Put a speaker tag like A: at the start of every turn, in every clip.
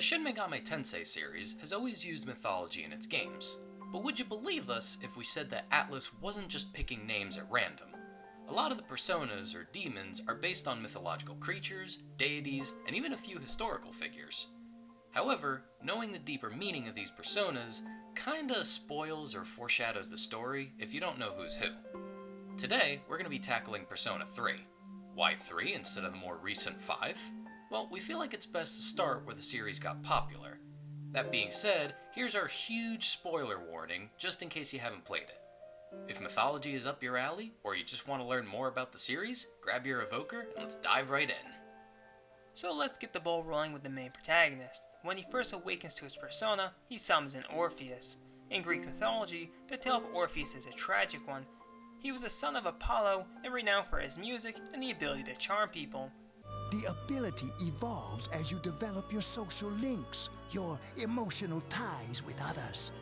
A: The Shin Megami Tensei series has always used mythology in its games, but would you believe us if we said that Atlus wasn't just picking names at random? A lot of the personas or demons are based on mythological creatures, deities, and even a few historical figures. However, knowing the deeper meaning of these personas kinda spoils or foreshadows the story if you don't know who's who. Today, we're going to be tackling Persona 3. Why 3 instead of the more recent 5? Well, we feel like it's best to start where the series got popular. That being said, here's our huge spoiler warning, just in case you haven't played it. If mythology is up your alley, or you just want to learn more about the series, grab your evoker and let's dive right in.
B: So let's get the ball rolling with the main protagonist. When he first awakens to his persona, he summons an Orpheus. In Greek mythology, the tale of Orpheus is a tragic one. He was the son of Apollo and renowned for his music and the ability to charm people.
C: The ability evolves as you develop your social links, your emotional ties with others.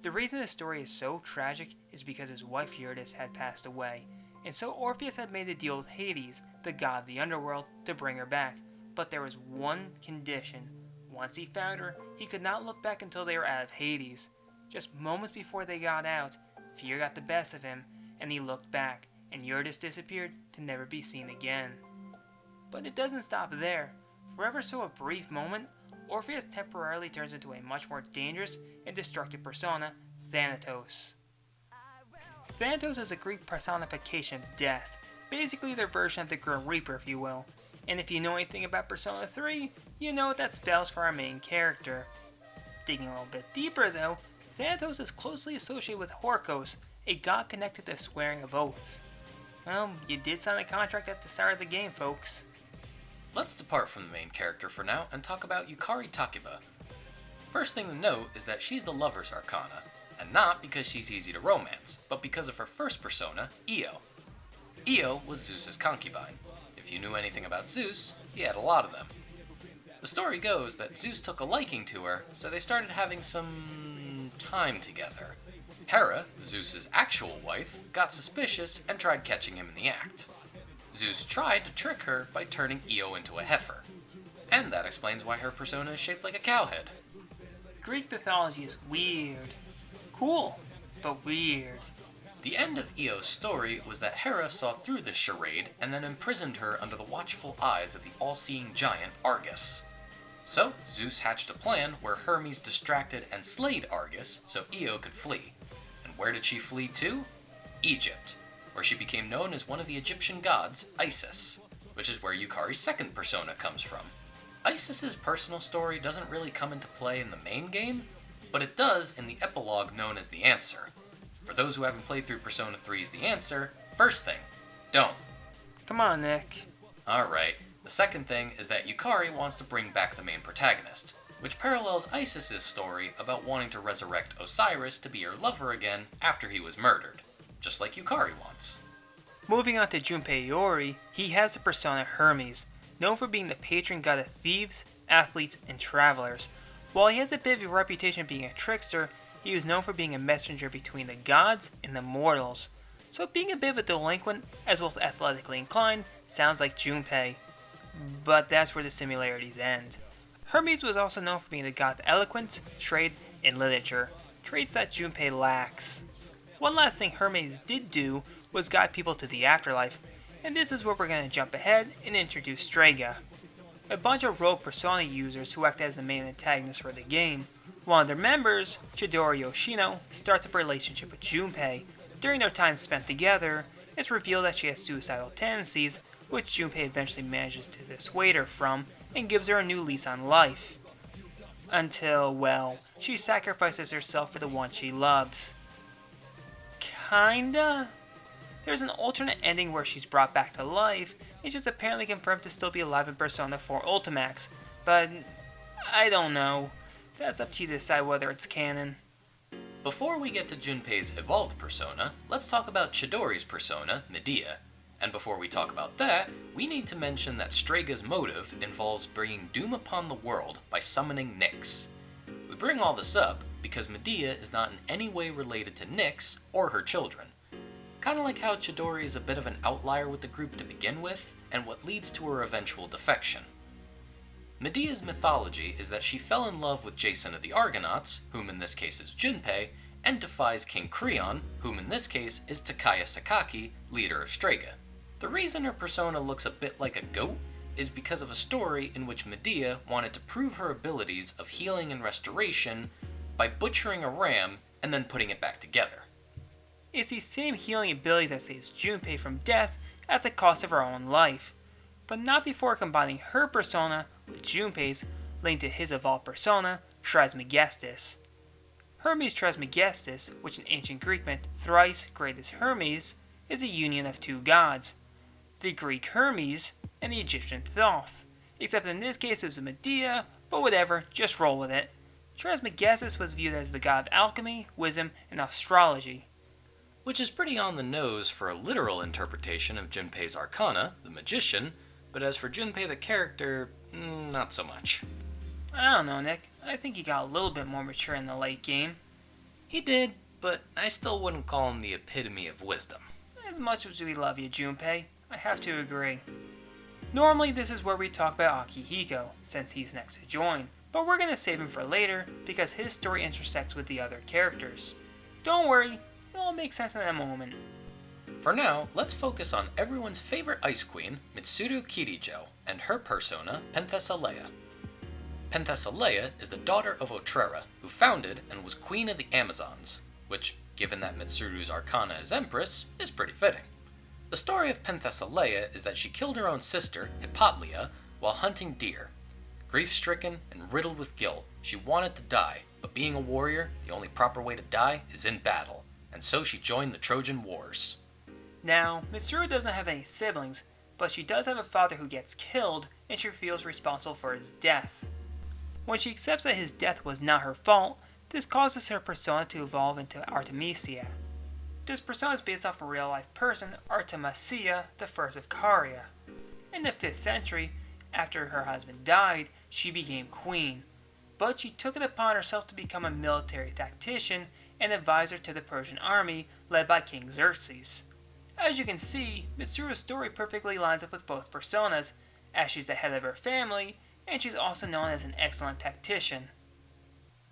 B: The reason the story is so tragic is because his wife Eurydice had passed away, and so Orpheus had made a deal with Hades, the god of the underworld, to bring her back. But there was one condition. Once he found her, he could not look back until they were out of Hades. Just moments before they got out, fear got the best of him, and he looked back, and Eurydice disappeared to never be seen again. But it doesn't stop there. For ever so a brief moment, Orpheus temporarily turns into a much more dangerous and destructive persona, Thanatos. Thanatos is a Greek personification of death, basically their version of the Grim Reaper, if you will. And if you know anything about Persona 3, you know what that spells for our main character. Digging a little bit deeper though, Thanatos is closely associated with Horkos, a god connected to swearing of oaths. Well, you did sign a contract at the start of the game, folks.
A: Let's depart from the main character for now and talk about Yukari Takiba. First thing to note is that she's the lover's Arcana, and not because she's easy to romance, but because of her first persona, Io. Io was Zeus's concubine. If you knew anything about Zeus, he had a lot of them. The story goes that Zeus took a liking to her, so they started having some time together. Hera, Zeus's actual wife, got suspicious and tried catching him in the act. Zeus tried to trick her by turning Io into a heifer, and that explains why her persona is shaped like a cowhead.
B: Greek mythology is weird. Cool, but weird.
A: The end of Io's story was that Hera saw through this charade and then imprisoned her under the watchful eyes of the all-seeing giant Argus. So, Zeus hatched a plan where Hermes distracted and slayed Argus so Io could flee. And where did she flee to? Egypt, where she became known as one of the Egyptian gods, Isis, which is where Yukari's second persona comes from. Isis's personal story doesn't really come into play in the main game, but it does in the epilogue known as The Answer. For those who haven't played through Persona 3's The Answer, first thing, don't.
B: Come on, Nick.
A: Alright, the second thing is that Yukari wants to bring back the main protagonist, which parallels Isis's story about wanting to resurrect Osiris to be her lover again after he was murdered, just like Yukari wants.
B: Moving on to Junpei, he has the persona Hermes, known for being the patron god of thieves, athletes, and travelers. While he has a bit of a reputation of being a trickster, he was known for being a messenger between the gods and the mortals. So being a bit of a delinquent, as well as athletically inclined, sounds like Junpei. But that's where the similarities end. Hermes was also known for being the god of eloquence, trade, and literature, traits that Junpei lacks. One last thing Hermes did do was guide people to the afterlife, and this is where we're going to jump ahead and introduce Strega, a bunch of rogue persona users who act as the main antagonists for the game. One of their members, Chidori Yoshino, starts up a relationship with Junpei. During their time spent together, it's revealed that she has suicidal tendencies, which Junpei eventually manages to dissuade her from and gives her a new lease on life. Until, well, she sacrifices herself for the one she loves. Kinda? There's an alternate ending where she's brought back to life, and she's apparently confirmed to still be alive in Persona 4 Ultimax, but I don't know. That's up to you to decide whether it's canon.
A: Before we get to Junpei's evolved persona, let's talk about Chidori's persona, Medea. And before we talk about that, we need to mention that Strega's motive involves bringing doom upon the world by summoning Nyx. We bring all this up because Medea is not in any way related to Nyx or her children. Kinda like how Chidori is a bit of an outlier with the group to begin with, and what leads to her eventual defection. Medea's mythology is that she fell in love with Jason of the Argonauts, whom in this case is Junpei, and defies King Creon, whom in this case is Takaya Sakaki, leader of Strega. The reason her persona looks a bit like a goat is because of a story in which Medea wanted to prove her abilities of healing and restoration by butchering a ram and then putting it back together.
B: It's these same healing abilities that saves Junpei from death at the cost of her own life, but not before combining her persona with Junpei's, linked to his evolved persona, Trismegistus. Hermes Trismegistus, which in ancient Greek meant thrice great as Hermes, is a union of two gods, the Greek Hermes and the Egyptian Thoth, except in this case it was Medea, but whatever, just roll with it. Trismegistus was viewed as the god of alchemy, wisdom, and astrology.
A: Which is pretty on the nose for a literal interpretation of Junpei's Arcana, the magician, but as for Junpei the character, not so much.
B: I don't know, Nick. I think he got a little bit more mature in the late game.
A: He did, but I still wouldn't call him the epitome of wisdom.
B: As much as we love you, Junpei, I have to agree. Normally this is where we talk about Akihiko, since he's next to join, but we're going to save him for later because his story intersects with the other characters. Don't worry, it'll make sense in a moment.
A: For now, let's focus on everyone's favorite ice queen, Mitsuru Kirijo, and her persona, Penthesilea. Penthesilea is the daughter of Otrera, who founded and was queen of the Amazons, which, given that Mitsuru's Arcana is Empress, is pretty fitting. The story of Penthesilea is that she killed her own sister, Hippotlia, while hunting deer. Grief-stricken and riddled with guilt, she wanted to die, but being a warrior, the only proper way to die is in battle, and so she joined the Trojan Wars.
B: Now, Mitsuru doesn't have any siblings, but she does have a father who gets killed, and she feels responsible for his death. When she accepts that his death was not her fault, this causes her persona to evolve into Artemisia. This persona is based off a real-life person, Artemisia, the first of Caria. In the 5th century, after her husband died, she became queen, but she took it upon herself to become a military tactician and advisor to the Persian army led by King Xerxes. As you can see, Mitsuru's story perfectly lines up with both personas, as she's the head of her family, and she's also known as an excellent tactician.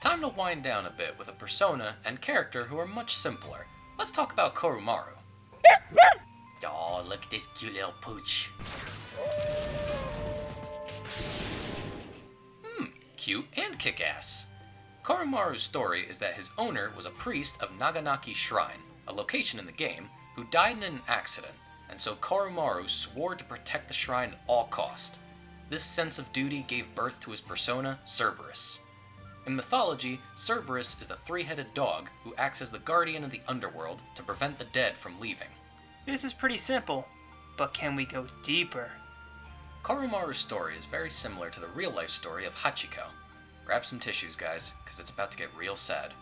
A: Time to wind down a bit with a persona and character who are much simpler. Let's talk about Koromaru. Oh, look at this cute little pooch. Cute and kick-ass. Koromaru's story is that his owner was a priest of Naganaki Shrine, a location in the game, who died in an accident, and so Koromaru swore to protect the shrine at all cost. This sense of duty gave birth to his persona, Cerberus. In mythology, Cerberus is the three-headed dog who acts as the guardian of the underworld to prevent the dead from leaving.
B: This is pretty simple, but can we go deeper?
A: Koromaru's story is very similar to the real-life story of Hachiko. Grab some tissues, guys, because it's about to get real sad.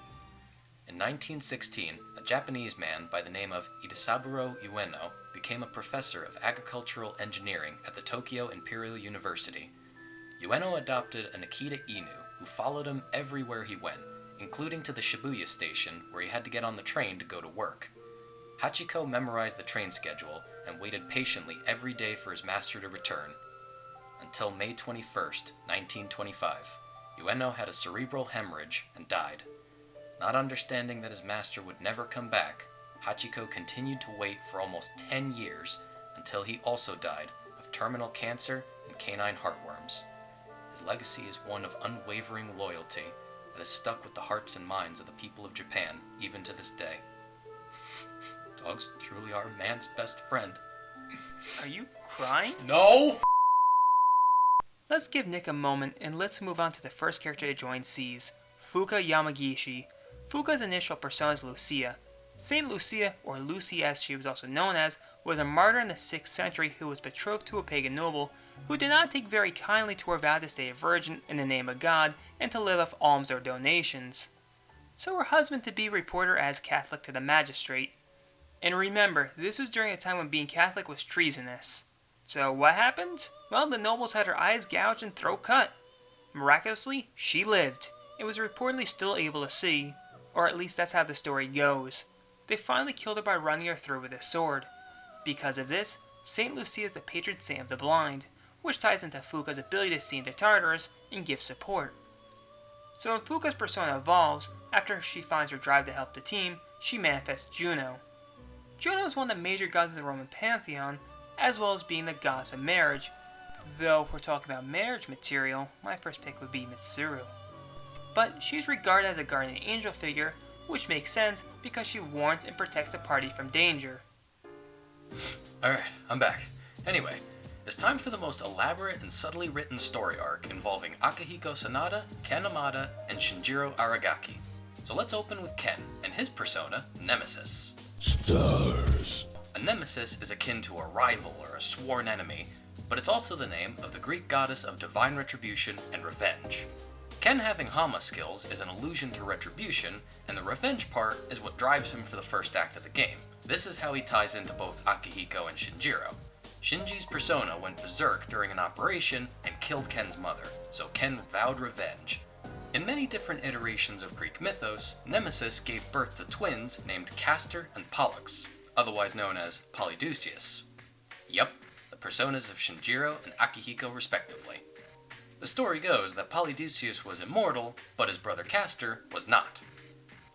A: In 1916, a Japanese man by the name of Idesaburo Ueno became a professor of agricultural engineering at the Tokyo Imperial University. Ueno adopted an Akita Inu, who followed him everywhere he went, including to the Shibuya station where he had to get on the train to go to work. Hachiko memorized the train schedule and waited patiently every day for his master to return. Until May 21st, 1925, Ueno had a cerebral hemorrhage and died. Not understanding that his master would never come back, Hachiko continued to wait for almost 10 years until he also died of terminal cancer and canine heartworms. His legacy is one of unwavering loyalty that is stuck with the hearts and minds of the people of Japan even to this day. Dogs truly are man's best friend.
B: Are you crying?
A: No!
B: Let's give Nick a moment and let's move on to the first character to join C's, Fuuka Yamagishi. Fuuka's initial persona is Lucia. Saint Lucia, or Lucy as she was also known as, was a martyr in the 6th century who was betrothed to a pagan noble who did not take very kindly to her vow to stay a virgin in the name of God and to live off alms or donations. So her husband-to-be reported her as Catholic to the magistrate. And remember, this was during a time when being Catholic was treasonous. So what happened? Well, the nobles had her eyes gouged and throat cut. Miraculously, she lived, and was reportedly still able to see, or at least that's how the story goes. They finally killed her by running her through with a sword. Because of this, Saint Lucia is the patron saint of the blind, which ties into Fuuka's ability to see into Tartarus and give support. So when Fuuka's persona evolves, after she finds her drive to help the team, she manifests Juno. Juno is one of the major gods of the Roman pantheon, as well as being the goddess of marriage, though if we're talking about marriage material, my first pick would be Mitsuru. But she's regarded as a guardian angel figure, which makes sense because she warns and protects the party from danger.
A: Alright, I'm back. Anyway, it's time for the most elaborate and subtly written story arc involving Akihiko Sanada, Ken Amada, and Shinjiro Aragaki. So let's open with Ken and his persona, Nemesis.
C: Stars.
A: A nemesis is akin to a rival or a sworn enemy, but it's also the name of the Greek goddess of divine retribution and revenge. Ken having Hama skills is an allusion to retribution, and the revenge part is what drives him for the first act of the game. This is how he ties into both Akihiko and Shinjiro. Shinji's persona went berserk during an operation and killed Ken's mother, so Ken vowed revenge. In many different iterations of Greek mythos, Nemesis gave birth to twins named Castor and Pollux, otherwise known as Polydeuces. Yep, the personas of Shinjiro and Akihiko respectively. The story goes that Polydeuces was immortal, but his brother Castor was not.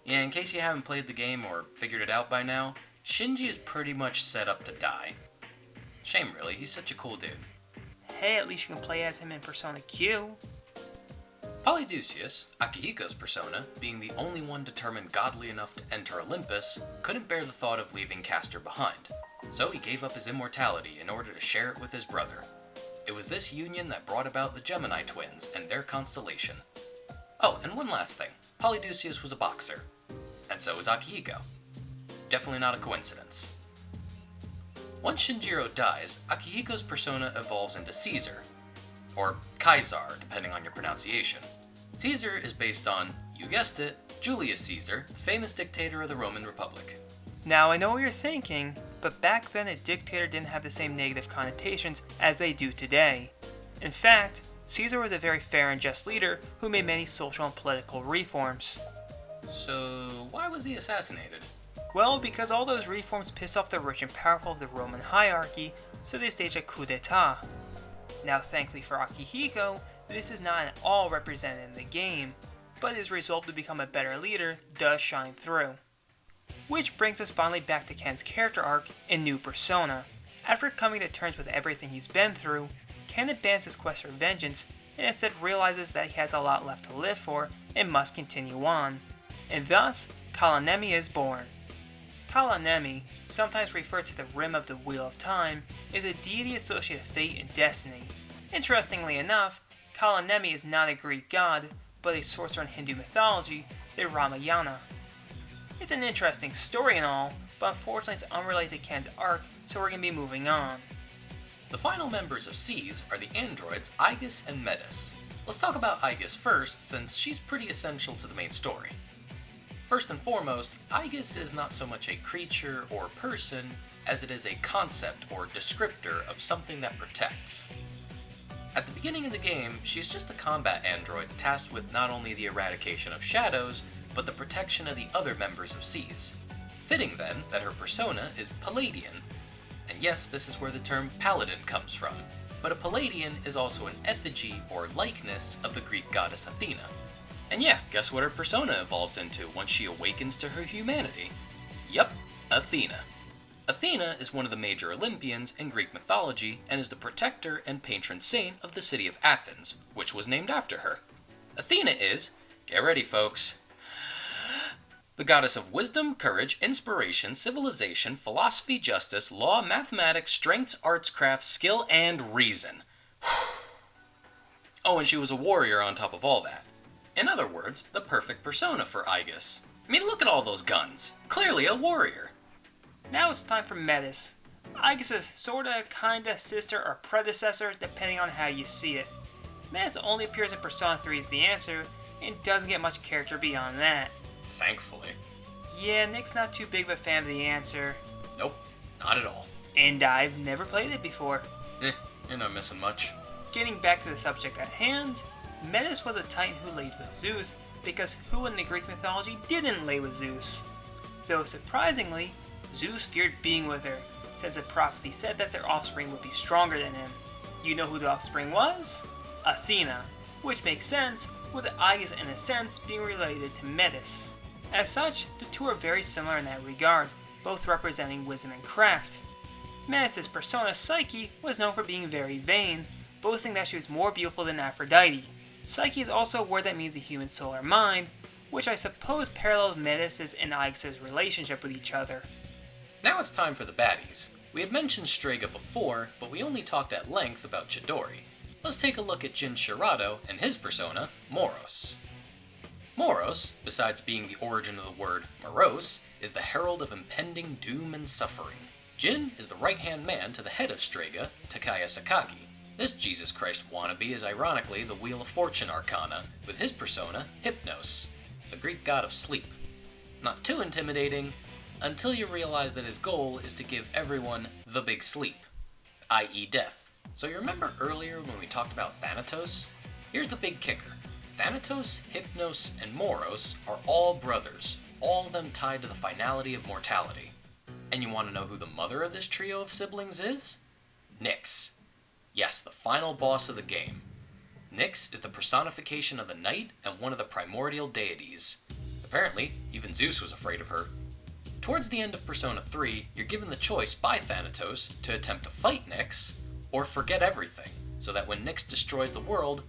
A: Yeah, in case you haven't played the game or figured it out by now, Shinji is pretty much set up to die. Shame really, he's such a cool dude.
B: Hey, at least you can play as him in Persona Q.
A: Polydeuces, Akihiko's persona, being the only one determined godly enough to enter Olympus, couldn't bear the thought of leaving Castor behind, so he gave up his immortality in order to share it with his brother. It was this union that brought about the Gemini twins and their constellation. Oh, and one last thing, Polydeuces was a boxer, and so was Akihiko. Definitely not a coincidence. Once Shinjiro dies, Akihiko's persona evolves into Caesar, or Kaisar, depending on your pronunciation. Caesar is based on, you guessed it, Julius Caesar, the famous dictator of the Roman Republic.
B: Now I know what you're thinking, but back then a dictator didn't have the same negative connotations as they do today. In fact, Caesar was a very fair and just leader who made many social and political reforms.
A: So, why was he assassinated?
B: Well, because all those reforms pissed off the rich and powerful of the Roman hierarchy, so they staged a coup d'etat. Now, thankfully for Akihiko, this is not at all represented in the game, but his resolve to become a better leader does shine through. Which brings us finally back to Ken's character arc and new persona. After coming to terms with everything he's been through, Ken abandons his quest for vengeance and instead realizes that he has a lot left to live for and must continue on. And thus, Kalanemi is born. Kalanemi, sometimes referred to the rim of the Wheel of Time, is a deity associated with fate and destiny. Interestingly enough, Kalanemi is not a Greek god, but a sorcerer in Hindu mythology, the Ramayana. It's an interesting story and all, but unfortunately it's unrelated to Ken's arc, so we're going to be moving on.
A: The final members of SEES are the androids Aigis and Metis. Let's talk about Aigis first, since she's pretty essential to the main story. First and foremost, Aigis is not so much a creature or person as it is a concept or descriptor of something that protects. At the beginning of the game, she's just a combat android tasked with not only the eradication of shadows, but the protection of the other members of SEES. Fitting then that her persona is Palladian. And yes, this is where the term paladin comes from, but a Palladian is also an effigy or likeness of the Greek goddess Athena. And yeah, guess what her persona evolves into once she awakens to her humanity? Yup, Athena. Athena is one of the major Olympians in Greek mythology and is the protector and patron saint of the city of Athens, which was named after her. Athena is, get ready folks, the goddess of wisdom, courage, inspiration, civilization, philosophy, justice, law, mathematics, strengths, arts, crafts, skill, and reason. Oh, and she was a warrior on top of all that. In other words, the perfect persona for Aigis. I mean, look at all those guns. Clearly a warrior.
B: Now it's time for Metis. Aigis' sorta, kinda, sister or predecessor, depending on how you see it. Metis only appears in Persona 3 as the answer, and doesn't get much character beyond that.
A: Thankfully.
B: Yeah, Nick's not too big of a fan of the answer.
A: Nope, not at all.
B: And I've never played it before.
A: You're not missing much.
B: Getting back to the subject at hand, Metis was a titan who laid with Zeus, because who in the Greek mythology didn't lay with Zeus? Though surprisingly, Zeus feared being with her, since a prophecy said that their offspring would be stronger than him. You know who the offspring was? Athena, which makes sense, with Aigis in a sense being related to Metis. As such, the two are very similar in that regard, both representing wisdom and craft. Metis' persona Psyche was known for being very vain, boasting that she was more beautiful than Aphrodite. Psyche is also a word that means a human soul or mind, which I suppose parallels Metis' and Aigis' relationship with each other.
A: Now it's time for the baddies. We had mentioned Strega before, but we only talked at length about Chidori. Let's take a look at Shinjiro and his persona, Moros. Moros, besides being the origin of the word morose, is the herald of impending doom and suffering. Jin is the right-hand man to the head of Strega, Takaya Sakaki. This Jesus Christ wannabe is ironically the Wheel of Fortune Arcana, with his persona, Hypnos, the Greek god of sleep. Not too intimidating, until you realize that his goal is to give everyone the big sleep, i.e. death. So you remember earlier when we talked about Thanatos? Here's the big kicker. Thanatos, Hypnos, and Moros are all brothers, all of them tied to the finality of mortality. And you want to know who the mother of this trio of siblings is? Nyx. Yes, the final boss of the game. Nyx is the personification of the night and one of the primordial deities. Apparently, even Zeus was afraid of her. Towards the end of Persona 3, you're given the choice by Thanatos to attempt to fight Nyx, or forget everything, so that when Nyx destroys the world,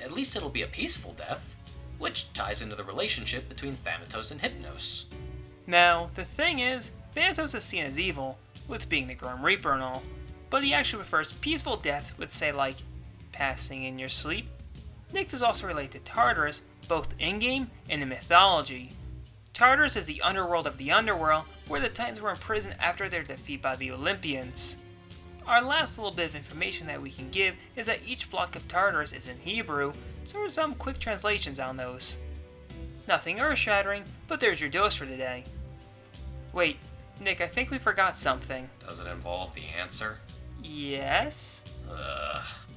A: at least it'll be a peaceful death, which ties into the relationship between Thanatos and Hypnos.
B: Now, the thing is, Thanatos is seen as evil, with being the Grim Reaper and all, but he actually prefers peaceful deaths with, say, like, passing in your sleep. Nyx is also related to Tartarus, both in-game and in mythology. Tartarus is the underworld of the underworld, where the Titans were imprisoned after their defeat by the Olympians. Our last little bit of information that we can give is that each block of Tartarus is in Hebrew, so there's some quick translations on those. Nothing earth-shattering, but there's your dose for today. Wait, Nick, I think we forgot something.
A: Does it involve the answer?
B: Yes?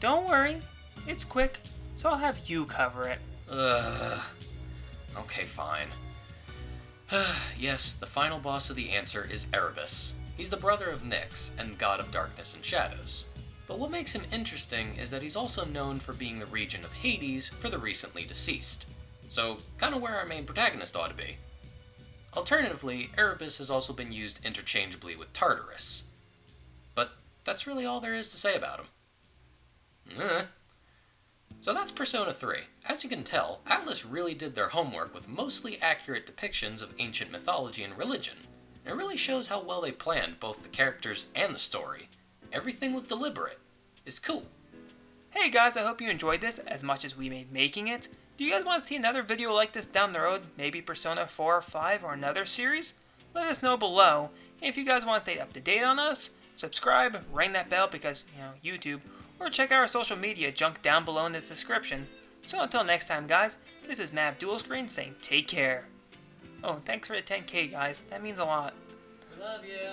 B: Don't worry, it's quick, so I'll have you cover it.
A: Okay, fine. Yes, the final boss of the answer is Erebus. He's the brother of Nyx and god of darkness and shadows. But what makes him interesting is that he's also known for being the region of Hades for the recently deceased. So, kinda where our main protagonist ought to be. Alternatively, Erebus has also been used interchangeably with Tartarus. But that's really all there is to say about him. So that's Persona 3. As you can tell, Atlus really did their homework with mostly accurate depictions of ancient mythology and religion. And it really shows how well they planned both the characters and the story. Everything was deliberate. It's cool.
B: Hey guys, I hope you enjoyed this as much as we made making it. Do you guys want to see another video like this down the road? Maybe Persona 4 or 5 or another series? Let us know below. And if you guys want to stay up to date on us, subscribe, ring that bell because, YouTube, or check out our social media junk down below in the description. So until next time guys, this is Matt DuelScreens saying take care. Oh, thanks for the 10K guys, that means a lot.
A: I love you.